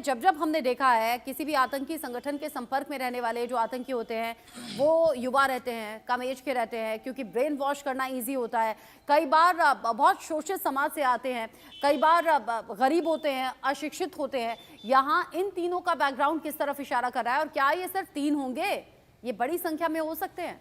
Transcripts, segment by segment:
जब जब हमने देखा है किसी भी आतंकी संगठन के संपर्क में रहने वाले जो आतंकी होते हैं वो युवा रहते हैं, कम एज के रहते हैं, क्योंकि ब्रेन वॉश करना इजी होता है। कई बार बहुत शोषित समाज से आते हैं, कई बार गरीब होते हैं, अशिक्षित होते हैं। यहाँ इन तीनों का बैकग्राउंड किस तरफ इशारा कर रहा है और क्या ये सिर्फ 3 होंगे, ये बड़ी संख्या में हो सकते हैं?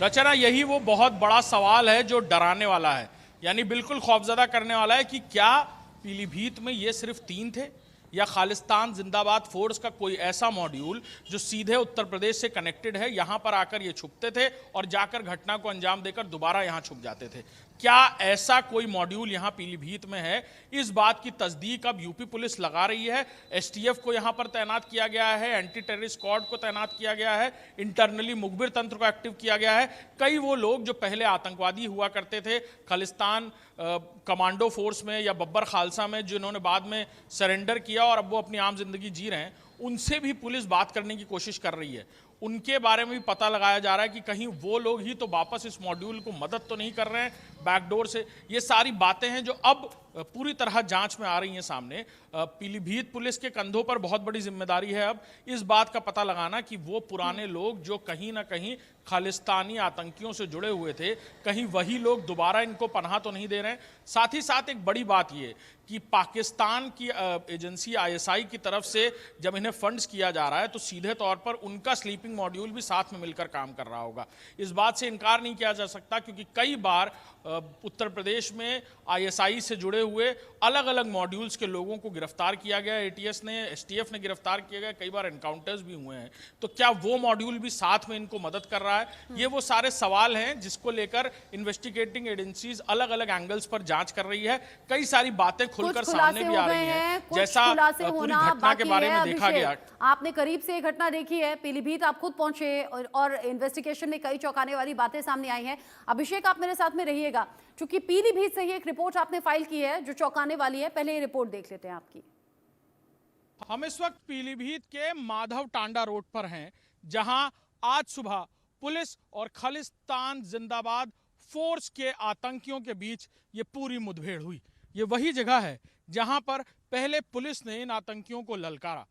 रचना, यही वो बहुत बड़ा सवाल है जो डराने वाला है, यानी बिल्कुल खौफजदा करने वाला है कि क्या पीलीभीत में ये सिर्फ 3 थे या खालिस्तान जिंदाबाद फोर्स का कोई ऐसा मॉड्यूल जो सीधे उत्तर प्रदेश से कनेक्टेड है, यहां पर आकर ये छुपते थे और जाकर घटना को अंजाम देकर दोबारा यहां छुप जाते थे। क्या ऐसा कोई मॉड्यूल यहां पीलीभीत में है? इस बात की तस्दीक अब यूपी पुलिस लगा रही है। एसटीएफ को यहां पर तैनात किया गया है, एंटी टेररिस्ट स्क्वाड को तैनात किया गया है, इंटरनली मुखबिर तंत्र को एक्टिव किया गया है। कई वो लोग जो पहले आतंकवादी हुआ करते थे खालिस्तान कमांडो फोर्स में या बब्बर खालसा में, जिन्होंने बाद में सरेंडर किया और अब वो अपनी आम जिंदगी जी रहे हैं, उनसे भी पुलिस बात करने की कोशिश कर रही है। उनके बारे में भी पता लगाया जा रहा है कि कहीं वो लोग ही तो वापस इस मॉड्यूल को मदद तो नहीं कर रहे हैं बैकडोर से। ये सारी बातें हैं जो अब पूरी तरह जांच में आ रही हैं सामने। पीलीभीत पुलिस के कंधों पर बहुत बड़ी जिम्मेदारी है अब इस बात का पता लगाना कि वो पुराने लोग जो कहीं ना कहीं खालिस्तानी आतंकियों से जुड़े हुए थे, कहीं वही लोग दोबारा इनको पनाह तो नहीं दे रहे हैं। साथ ही साथ एक बड़ी बात ये कि पाकिस्तान की एजेंसी आईएसआई की तरफ से जब इन्हें फंड्स किया जा रहा है तो सीधे तौर पर उनका स्लीपिंग मॉड्यूल भी साथ में मिलकर काम कर रहा होगा। इस बात से इनकार नहीं किया जा सकता, क्योंकि कई बार उत्तर प्रदेश में आईएसआई से जुड़े हुए अलग अलग मॉड्यूल्स के लोगों को गिरफ्तार किया गया, एटीएस ने, एसटीएफ ने गिरफ्तार किया गया, कई बार एनकाउंटर्स भी हुए हैं। तो क्या वो मॉड्यूल भी साथ में इनको मदद कर रहा है? ये वो सारे सवाल हैं जिसको लेकर इन्वेस्टिगेटिंग एजेंसीज अलग अलग एंगल्स पर जांच कर रही है। कई सारी बातें खुलकर सामने भी आ रही हैं, जैसा पूरी घटना के बारे में देखा गया। आपने करीब से घटना देखी है, पीलीभीत आप खुद पहुंचे और इन्वेस्टिगेशन में कई चौंकाने वाली बातें सामने आई हैं। अभिषेक, आप मेरे साथ में रहिएगा, क्योंकि पीलीभीत से ही एक रिपोर्ट आपने फाइल की है जो चौंकाने वाली है। पहले ये रिपोर्ट देख लेते हैं आपकी। हम इस वक्त पीलीभीत के माधव टांडा रोड पर हैं, जहां आज सुबह पुलिस और खालिस्तान जिंदाबाद फोर्स के आतंकियों के बीच ये पूरी मुठभेड़ हुई। ये वही जगह है जहां पर पहले पुलिस ने इन आतंकियों को ललकारा।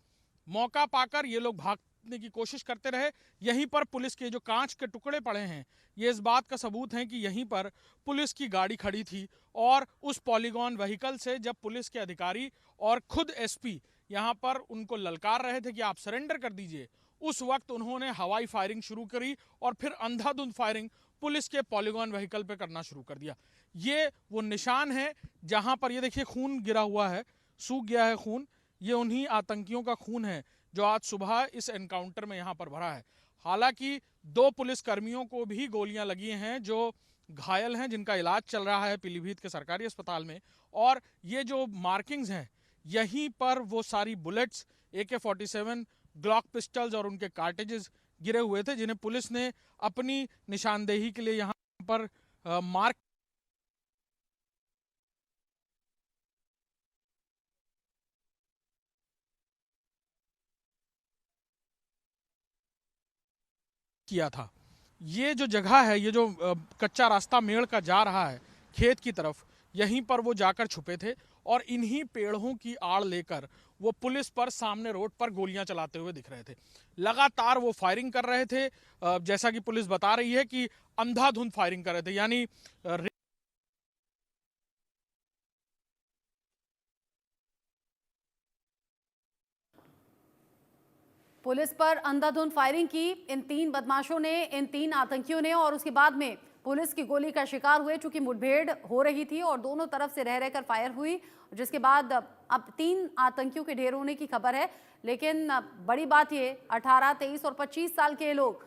मौका पाकर ये लोग भागने की कोशिश करते रहे। यहीं पर पुलिस के जो कांच के टुकड़े पड़े हैं, ये इस बात का सबूत है कि यहीं पर पुलिस की गाड़ी खड़ी थी और उस पॉलीगॉन व्हीकल से जब पुलिस के अधिकारी और खुद एसपी यहां पर उनको ललकार रहे थे कि आप सरेंडर कर दीजिए, उस वक्त उन्होंने हवाई फायरिंग शुरू करी और फिर अंधाधुंध फायरिंग पुलिस के पॉलीगॉन व्हीकल पे करना शुरू कर दिया। ये वो निशान है जहां पर ये देखिए खून गिरा हुआ है, सूख गया है खून। ये उन्हीं आतंकियों का खून है जो आज सुबह इस एनकाउंटर में यहां पर भरा है। हालांकि 2 पुलिसकर्मियों को भी गोलियां लगी हैं जो घायल हैं, जिनका इलाज चल रहा है पीलीभीत के सरकारी अस्पताल में। और ये जो मार्किंग्स हैं, यहीं पर वो सारी बुलेट्स, AK-47, ग्लॉक पिस्टल्स और उनके कार्टेजेस गिरे हुए थे, जिन्हें पुलिस ने अपनी निशानदेही के लिए यहां पर मार्क किया था। ये जो जगह है, ये जो कच्चा रास्ता मेड़ का जा रहा है खेत की तरफ, यहीं पर वो जाकर छुपे थे और इन्हीं पेड़ों की आड़ लेकर वो पुलिस पर सामने रोड पर गोलियां चलाते हुए दिख रहे थे। लगातार वो फायरिंग कर रहे थे, जैसा कि पुलिस बता रही है कि अंधाधुंध फायरिंग कर रहे थे, यानी पुलिस पर अंधाधुंध फायरिंग की इन 3 बदमाशों ने, इन 3 आतंकियों ने, और उसके बाद में पुलिस की गोली का शिकार हुए। चूंकि मुठभेड़ हो रही थी और दोनों तरफ से रह रहकर फायर हुई, जिसके बाद अब 3 आतंकियों के ढेर होने की खबर है। लेकिन बड़ी बात ये 18, 23 और 25 साल के लोग,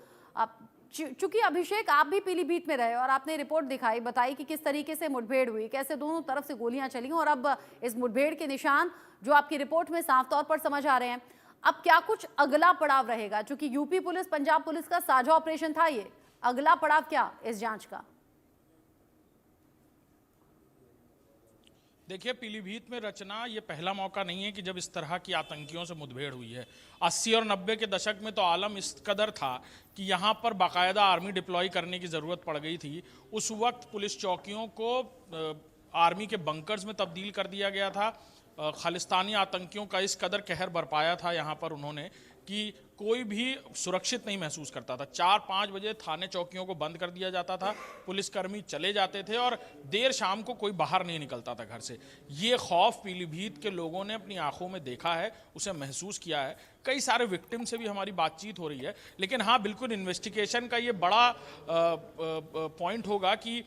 चूंकि अभिषेक आप भी पीलीभीत में रहे और आपने रिपोर्ट दिखाई, बताई कि किस तरीके से मुठभेड़ हुई, कैसे दोनों तरफ से गोलियां चली और अब इस मुठभेड़ के निशान जो आपकी रिपोर्ट में साफ तौर पर समझ आ रहे हैं। अब क्या कुछ अगला पड़ाव रहेगा? क्योंकि यूपी पुलिस पंजाब पुलिस का साझा ऑपरेशन था, ये अगला पड़ाव क्या इस जांच का? देखिए, पीलीभीत में रचना ये पहला मौका नहीं है कि जब इस तरह की आतंकियों से मुठभेड़ हुई है। 80 और 90 के दशक में तो आलम इस कदर था कि यहाँ पर बाकायदा आर्मी डिप्लॉय करने की ज़रूरत पड़ गई थी। उस वक्त पुलिस चौकियों को आर्मी के बंकर्स में तब्दील कर दिया गया था। खालिस्तानी आतंकियों का इस कदर कहर बरपाया था यहाँ पर उन्होंने कि कोई भी सुरक्षित नहीं महसूस करता था। 4-5 बजे थाने चौकियों को बंद कर दिया जाता था, पुलिसकर्मी चले जाते थे और देर शाम को कोई बाहर नहीं निकलता था घर से। ये खौफ पीलीभीत के लोगों ने अपनी आंखों में देखा है, उसे महसूस किया है। कई सारे विक्टिम से भी हमारी बातचीत हो रही है। लेकिन हाँ, बिल्कुल इन्वेस्टिगेशन का ये बड़ा पॉइंट होगा कि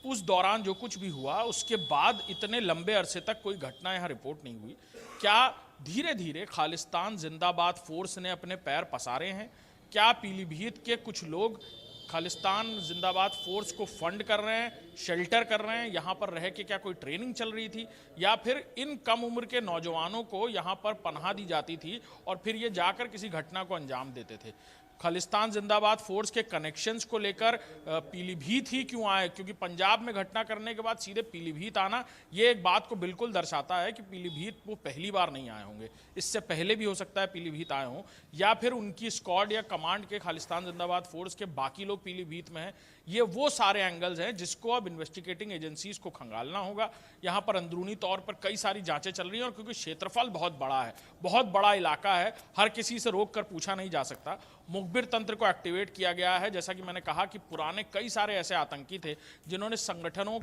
उस दौरान जो कुछ भी हुआ उसके बाद इतने लंबे अरसे तक कोई घटना यहाँ रिपोर्ट नहीं हुई। क्या धीरे धीरे खालिस्तान जिंदाबाद फोर्स ने अपने पैर पसारे हैं? क्या पीलीभीत के कुछ लोग खालिस्तान जिंदाबाद फोर्स को फंड कर रहे हैं, शेल्टर कर रहे हैं? यहाँ पर रह के क्या कोई ट्रेनिंग चल रही थी, या फिर इन कम उम्र के नौजवानों को यहाँ पर पनाह दी जाती थी और फिर ये जाकर किसी घटना को अंजाम देते थे? खालिस्तान जिंदाबाद फोर्स के कनेक्शंस को लेकर पीलीभीत ही क्यों आए? क्योंकि पंजाब में घटना करने के बाद सीधे पीलीभीत आना ये एक बात को बिल्कुल दर्शाता है कि पीलीभीत वो पहली बार नहीं आए होंगे। इससे पहले भी हो सकता है पीलीभीत आए हों, या फिर उनकी स्क्वाड या कमांड के खालिस्तान जिंदाबाद फोर्स के बाकी लोग पीलीभीत में हैं। ये वो सारे एंगल्स हैं जिसको अब इन्वेस्टिगेटिंग एजेंसीज को खंगालना होगा। यहाँ पर अंदरूनी तौर पर कई सारी जांचें चल रही हैं और क्योंकि क्षेत्रफल बहुत बड़ा है, बहुत बड़ा इलाका है, हर किसी से रोक कर पूछा नहीं जा सकता। मुखबिर तंत्र को एक्टिवेट किया गया है। जैसा कि मैंने कहा कि पुराने कई सारे ऐसे आतंकी थे जिन्होंने संगठनों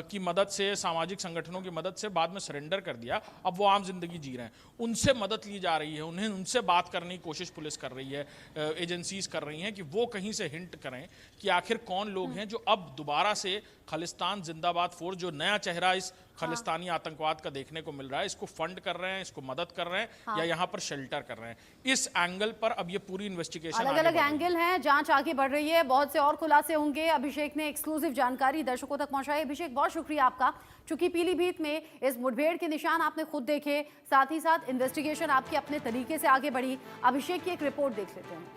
की मदद से, सामाजिक संगठनों की मदद से बाद में सरेंडर कर दिया, अब वो आम जिंदगी जी रहे हैं। उनसे मदद ली जा रही है, उनसे बात करने की कोशिश पुलिस कर रही है, एजेंसीज कर रही हैं कि वो कहीं से हिंट करें कि आखिर कौन लोग हैं जो अब दोबारा से खालिस्तान जिंदाबाद फोर्स, जो नया चेहरा इस खालिस्तानी आतंकवाद का देखने को मिल रहा है, इसको फंड कर रहे हैं, इसको मदद कर रहे हैं, या यहाँ पर शेल्टर कर रहे हैं। इस एंगल पर अब ये पूरी इन्वेस्टिगेशन अलग अलग एंगल हैं, जांच आगे बढ़ रही है, बहुत से और खुलासे होंगे। अभिषेक ने एक्सक्लूसिव जानकारी दर्शकों तक पहुंचाई। अभिषेक, बहुत शुक्रिया आपका। चूंकि पीलीभीत में इस मुठभेड़ के निशान आपने खुद देखे, साथ ही साथ इन्वेस्टिगेशन आपकी अपने तरीके से आगे बढ़ी। अभिषेक की एक रिपोर्ट देख लेते हैं।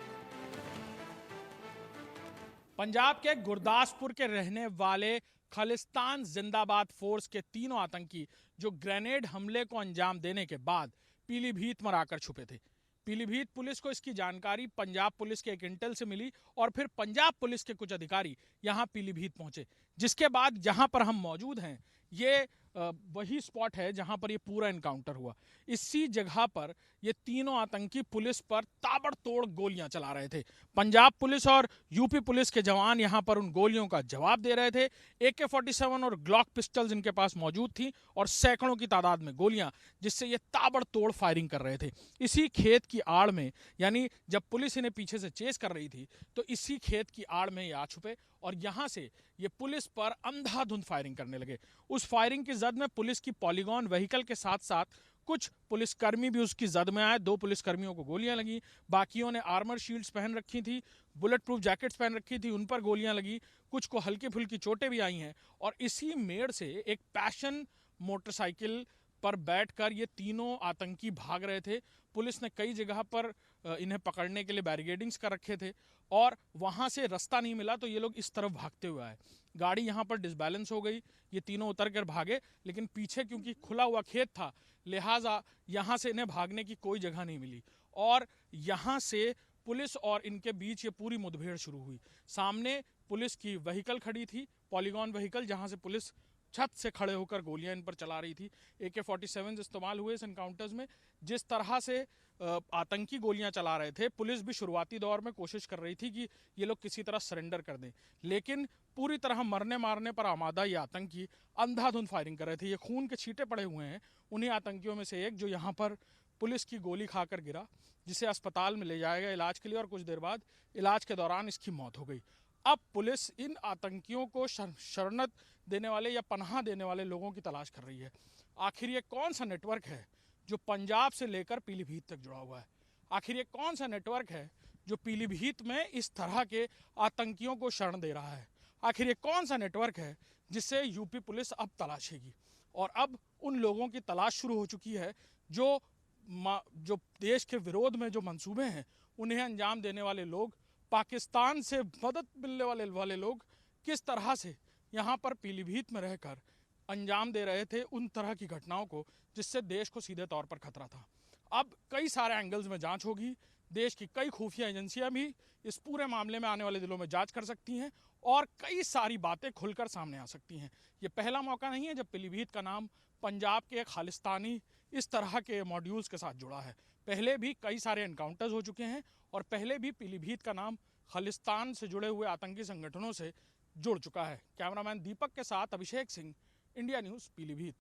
पंजाब के गुरदासपुर के रहने वाले खालिस्तान जिंदाबाद फोर्स के तीनों आतंकी जो ग्रेनेड हमले को अंजाम देने के बाद पीलीभीत में आकर छुपे थे। पीलीभीत पुलिस को इसकी जानकारी पंजाब पुलिस के एक इंटेल से मिली और फिर पंजाब पुलिस के कुछ अधिकारी यहां पीलीभीत पहुंचे, जिसके बाद जहां पर हम मौजूद हैं ये वही स्पॉट है जहां पर ये पूरा एनकाउंटर हुआ। इसी जगह पर ये तीनों आतंकी पुलिस पर ताबड़तोड़ गोलियां चला रहे थे। पंजाब पुलिस और यूपी पुलिस के जवान यहां पर उन गोलियों का जवाब दे रहे थे। AK-47 और ग्लॉक पिस्टल्स इनके पास मौजूद थी और सैकड़ों की तादाद में गोलियां, जिससे ये ताबड़तोड़ फायरिंग कर रहे थे। इसी खेत की आड़ में, यानी जब पुलिस इन्हें पीछे से चेस कर रही थी तो इसी खेत की आड़ में ये आ छुपे और यहां से ये पुलिस पर अंधाधुंध फायरिंग करने लगे। उस फायरिंग की जद में पुलिस की पॉलीगॉन व्हीकल के साथ साथ कुछ पुलिसकर्मी भी उसकी जद में आए। 2 पुलिसकर्मियों को गोलियां लगी, बाकियों ने आर्मर शील्ड्स पहन रखी थी, बुलेट प्रूफ जैकेट्स पहन रखी थी, उन पर गोलियां लगी। कुछ को हल्की फुल्की चोटें भी आई हैं। और इसी मेड़ से एक पैशन मोटरसाइकिल पर बैठकर ये तीनों आतंकी भाग रहे थे। पुलिस ने कई जगह पर इन्हें पकड़ने के लिए बैरिकेडिंग्स कर रखे थे और वहां से रास्ता नहीं मिला तो ये लोग इस तरफ भागते हुए आए। गाड़ी यहाँ पर डिसबैलेंस हो गई, ये तीनों उतर कर भागे, लेकिन पीछे क्योंकि खुला हुआ खेत था लिहाजा यहाँ से इन्हें भागने की कोई जगह नहीं मिली और यहाँ से पुलिस और इनके बीच ये पूरी मुठभेड़ शुरू हुई। सामने पुलिस की व्हीकल खड़ी थी, पॉलीगॉन व्हीकल, जहाँ से पुलिस छत से खड़े होकर गोलियां इन पर चला रही थी। AK-47 इस्तेमाल हुए इस एनकाउंटर्स में। जिस तरह से आतंकी गोलियां चला रहे थे, पुलिस भी शुरुआती दौर में कोशिश कर रही थी कि ये लोग किसी तरह सरेंडर कर दें, लेकिन पूरी तरह मरने मारने पर आमादा ये आतंकी अंधाधुंध फायरिंग कर रहे थे। ये खून के छींटे पड़े हुए हैं उन्हीं आतंकियों में से एक जो यहाँ पर पुलिस की गोली खाकर गिरा, जिसे अस्पताल में ले जाया गया इलाज के लिए और कुछ देर बाद इलाज के दौरान इसकी मौत हो गई। अब पुलिस इन आतंकियों को शरणत देने वाले या पनाह देने वाले लोगों की तलाश कर रही है। आखिर ये कौन सा नेटवर्क है जो पंजाब से लेकर पीलीभीत तक जुड़ा हुआ है? आखिर ये कौन सा नेटवर्क है जो पीलीभीत में इस तरह के आतंकियों को शरण दे रहा है? आखिर ये कौन सा नेटवर्क है जिससे यूपी पुलिस अब तलाशेगी? और अब उन लोगों की तलाश शुरू हो चुकी है जो देश के विरोध में जो मंसूबे हैं उन्हें अंजाम देने वाले लोग, पाकिस्तान से मदद मिलने वाले लोग किस तरह से यहाँ पर पीलीभीत में रहकर अंजाम दे रहे थे उन तरह की घटनाओं को जिससे देश को सीधे तौर पर खतरा था। अब कई सारे एंगल्स में जांच होगी, देश की कई खुफिया एजेंसियां भी इस पूरे मामले में आने वाले दिनों में जांच कर सकती हैं और कई सारी बातें खुलकर सामने आ सकती हैं। ये पहला मौका नहीं है जब पीलीभीत का नाम पंजाब के एक खालिस्तानी इस तरह के मॉड्यूल्स के साथ जुड़ा है। पहले भी कई सारे एनकाउंटर्स हो चुके हैं और पहले भी पीलीभीत का नाम खालिस्तान से जुड़े हुए आतंकी संगठनों से जुड़ चुका है। कैमरामैन दीपक के साथ अभिषेक सिंह, इंडिया न्यूज़, पीलीभीत।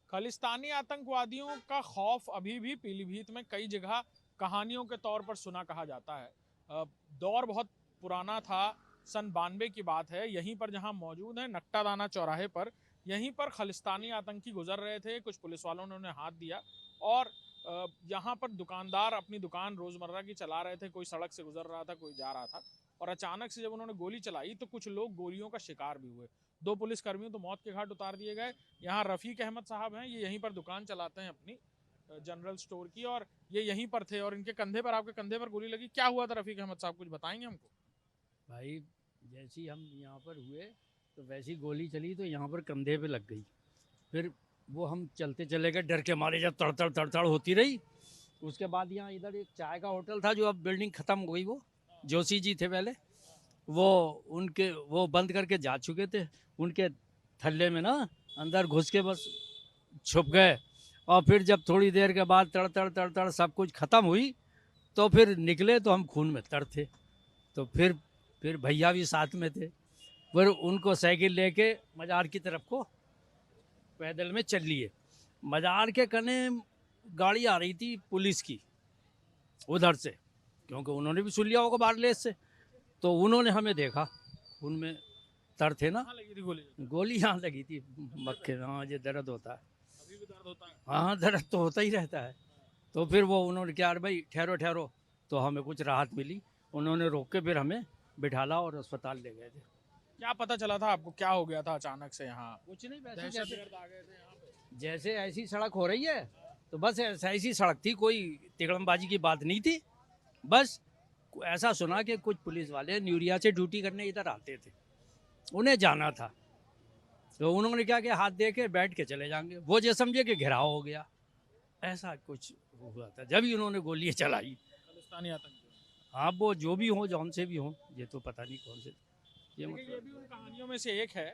खालिस्तानी आतंकवादियों का खौफ अभी भी पीलीभीत में कई जगह कहानियों के तौर पर सुना कहा जाता है। दौर बहुत पुराना था, सन 92 की बात है। यहीं पर जहां मौजूद है नक्टादाना चौराहे पर, यहीं पर खालिस्तानी आतंकी गुजर रहे थे। कुछ पुलिस वालों ने उन्हें हाथ दिया और यहाँ पर दुकानदार अपनी दुकान रोज़मर्रा की चला रहे थे। कोई सड़क से गुजर रहा था, कोई जा रहा था और अचानक से जब उन्होंने गोली चलाई तो कुछ लोग गोलियों का शिकार भी हुए। 2 पुलिसकर्मियों तो मौत के घाट उतार दिए गए। यहाँ रफ़ीक अहमद साहब हैं, ये यहीं पर दुकान चलाते हैं अपनी जनरल स्टोर की, और ये यहीं पर थे और इनके कंधे पर, आपके कंधे पर गोली लगी। क्या हुआ था रफ़ीक अहमद साहब, कुछ बताएंगे हमको? भाई जैसे ही हम यहाँ पर हुए तो वैसी गोली चली तो यहाँ पर कंधे पे लग गई। फिर वो हम चलते चले गए डर के मारे, जब तड़तड़ तड़तड़ होती रही। उसके बाद यहाँ इधर एक चाय का होटल था जो अब बिल्डिंग ख़त्म हो गई, वो जोशी जी थे पहले, वो बंद करके जा चुके थे। उनके थल्ले में ना अंदर घुस के बस छुप गए। और फिर जब थोड़ी देर के बाद तड़तड़ तड़तड़ सब कुछ ख़त्म हुई तो फिर निकले तो हम खून में तर थे। तो फिर भैया भी साथ में थे। फिर उनको साइकिल लेके मज़ार की तरफ को पैदल में चल लिए। मज़ार के कने गाड़ी आ रही थी पुलिस की उधर से, क्योंकि उन्होंने भी सुन लिया होगा बारलेस से। तो उन्होंने हमें देखा, खून में तर थे ना। कहाँ लगी थी गोली? गोली यहाँ लगी थी मक्के। हाँ, ये दर्द होता है। अभी भी दर्द होता है? हाँ, दर्द तो होता ही रहता है। तो फिर वो उन्होंने क्या, अरे भाई ठहरो ठहरो, तो हमें कुछ राहत मिली। उन्होंने रोक के फिर हमें बिठाला और अस्पताल ले गए थे। क्या पता चला था आपको, क्या हो गया था अचानक से यहाँ? कुछ नहीं, वैसे दहशतगर्द आ गए थे यहाँ पे? जैसे ऐसी सड़क हो रही है तो बस ऐसी सड़क थी, कोई तिगड़मबाजी की बात नहीं थी। बस ऐसा सुना कि कुछ पुलिस वाले न्यूरिया से ड्यूटी करने इधर आते थे, उन्हें जाना था। तो उन्होंने क्या किया, हाथ दे के बैठ के चले जाएंगे। वो जो समझे कि घेराव हो गया, ऐसा कुछ हुआ था जब ही उन्होंने गोलियां चलाई। खालिस्तानी आतंकी? हाँ, वो जो भी हो, जौन से भी हो, ये तो पता नहीं कौन से। ये देखिए, ये भी उन कहानियों में से एक है